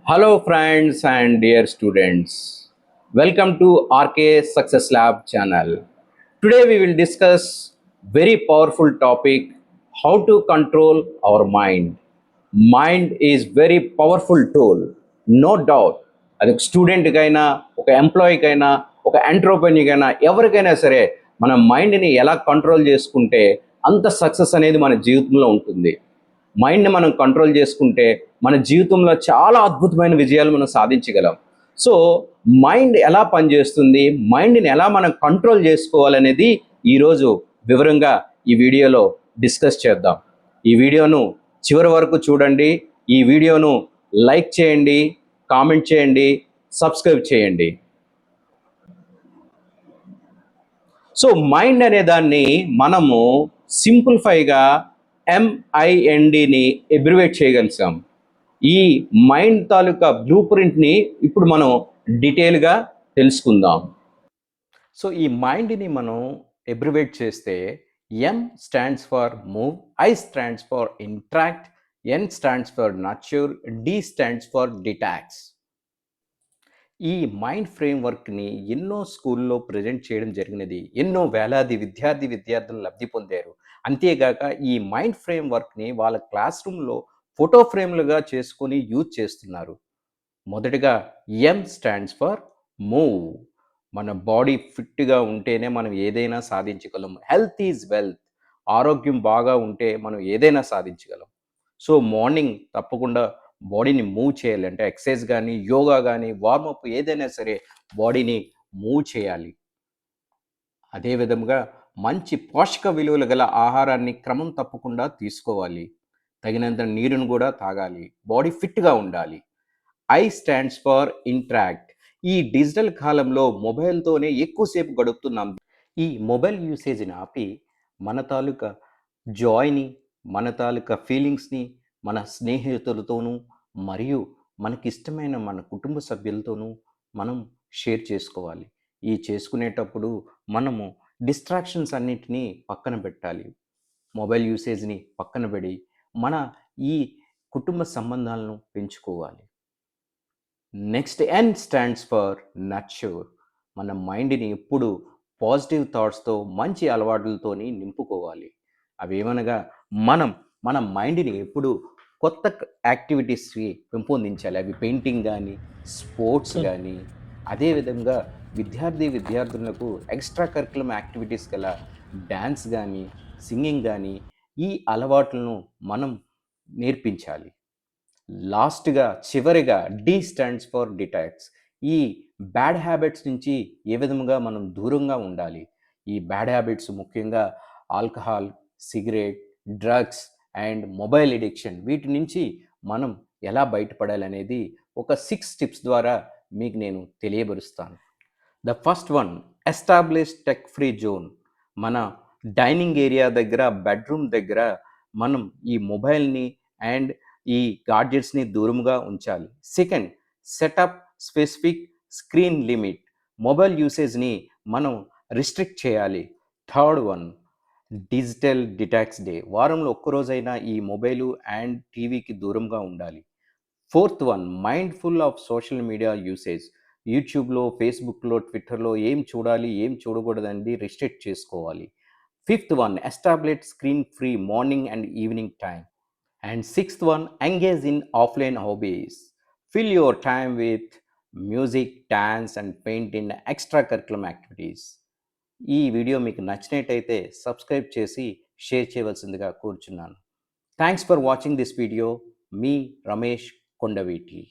Hello, friends and dear students. Welcome to RK Success Lab channel. Today we will discuss very powerful topic: how to control our mind. Mind is very powerful tool, no doubt. అది ఒక స్టూడెంట్కైనా, ఒక ఎంప్లాయీకైనా, ఒక ఎంటర్‌ప్రెన్యూర్‌కైనా ఎవరికైనా సరే మన మైండ్ని ఎలా control చేసుకుంటే అంత సక్సెస్ అనేది మన జీవితంలో ఉంటుంది. మైండ్ని మనం కంట్రోల్ చేసుకుంటే మన జీవితంలో చాలా అద్భుతమైన విజయాలు మనం సాధించగలం. సో మైండ్ ఎలా పనిచేస్తుంది, మైండ్ని ఎలా మనం కంట్రోల్ చేసుకోవాలనేది ఈరోజు వివరంగా ఈ వీడియోలో డిస్కస్ చేద్దాం. ఈ వీడియోను చివరి వరకు చూడండి. ఈ వీడియోను లైక్ చేయండి, కామెంట్ చేయండి, సబ్స్క్రైబ్ చేయండి. సో మైండ్ అనే దాన్ని మనము సింప్లిఫైగా MINDని ఎబ్రివేట్ చేయగలిసాం. ఈ మైండ్ తాలూకా బ్లూ ప్రింట్ని ఇప్పుడు మనం డీటెయిల్గా తెలుసుకుందాం. సో ఈ మైండ్ని మనం ఎబ్రివేట్ చేస్తే M stands for move, I stands for interact, N stands for nurture, D stands for detox. ఈ మైండ్ ఫ్రేమ్వర్క్ని ఎన్నో స్కూల్లో ప్రజెంట్ చేయడం జరిగినది. ఎన్నో వేలాది విద్యార్థులు లబ్ధి పొందారు. అంతేగాక ఈ మైండ్ ఫ్రేమ్వర్క్ని వాళ్ళ క్లాస్ రూమ్లో ఫోటో ఫ్రేమ్లుగా చేసుకొని యూజ్ చేస్తున్నారు. మొదటిగా M స్టాండ్స్ ఫర్ మూవ్. మన బాడీ ఫిట్గా ఉంటేనే మనం ఏదైనా సాధించగలం. Health is wealth. ఆరోగ్యం బాగా ఉంటే మనం ఏదైనా సాధించగలం. సో మార్నింగ్ తప్పకుండా బాడీని మూవ్ చేయాలి. అంటే ఎక్సర్సైజ్ కానీ, యోగా కానీ, వార్మప్ ఏదైనా సరే బాడీని మూవ్ చేయాలి. అదే విధంగా మంచి పోషక విలువలు గల ఆహారాన్ని క్రమం తప్పకుండా తీసుకోవాలి. తగినంత నీరును కూడా తాగాలి. బాడీ ఫిట్గా ఉండాలి. I stands for interact. ఈ డిజిటల్ కాలంలో మొబైల్తోనే ఎక్కువసేపు గడుపుతున్నాం. ఈ మొబైల్ యూసేజ్ని ఆపి మన తాలూకా జాయ్ని, మన తాలూకా ఫీలింగ్స్ని మన స్నేహితులతోనూ మరియు మనకిష్టమైన మన కుటుంబ సభ్యులతోనూ మనం షేర్ చేసుకోవాలి. ఈ చేసుకునేటప్పుడు మనము డిస్ట్రాక్షన్స్ అన్నిటినీ పక్కన పెట్టాలి. మొబైల్ యూసేజ్ని పక్కన పెడి మన ఈ కుటుంబ సంబంధాలను పెంచుకోవాలి. Next N stands for nurture. మన మైండ్ని ఎప్పుడు పాజిటివ్ థాట్స్తో, మంచి అలవాట్లతోని నింపుకోవాలి. అవేమనగా మన మైండ్ని ఎప్పుడు కొత్త యాక్టివిటీస్కి పెంపొందించాలి. అవి పెయింటింగ్ కానీ, స్పోర్ట్స్ కానీ, అదేవిధంగా విద్యార్థులకు ఎక్స్ట్రా కరికులం యాక్టివిటీస్ గల డ్యాన్స్ కానీ, సింగింగ్ కానీ ఈ అలవాట్లను మనం నేర్పించాలి. లాస్ట్గా చివరిగా D స్టాండ్స్ ఫర్ డిటాక్స్. ఈ బ్యాడ్ హ్యాబిట్స్ నుంచి ఏ విధంగా మనం దూరంగా ఉండాలి. ఈ బ్యాడ్ హ్యాబిట్స్ ముఖ్యంగా alcohol, cigarette, drugs and mobile addiction వీటి నుంచి మనం ఎలా బయటపడాలనేది ఒక 6 టిప్స్ ద్వారా మీకు నేను తెలియబరుస్తాను. The first one, establish tech free zone. మన డైనింగ్ ఏరియా దగ్గర, బెడ్రూమ్ దగ్గర మనం ఈ మొబైల్ని అండ్ ఈ గాడ్జెట్స్ని దూరంగా ఉంచాలి. Second, set up specific screen limit. Mobile యూసేజ్ని మనం రిస్ట్రిక్ట్ చేయాలి. Third one, digital detox day. వారంలో ఒక్కరోజైనా ఈ మొబైలు అండ్ టీవీకి దూరంగా ఉండాలి. Fourth one, mindful of social media usage. యూట్యూబ్లో, ఫేస్బుక్లో, ట్విట్టర్లో ఏం చూడాలి, ఏం చూడకూడదండి రిస్ట్రిక్ట్ చేసుకోవాలి. Fifth one, establish screen free morning and evening time. And sixth one, engage in offline hobbies. Fill your time with music, dance and paint in extracurricular activities. ఈ video మీకు నచ్చినట్టయితే సబ్స్క్రైబ్ చేసి షేర్ చేయవలసిందిగా కోరుచున్నాను. Thanks for watching this video. Me Ramesh Kondaveeti.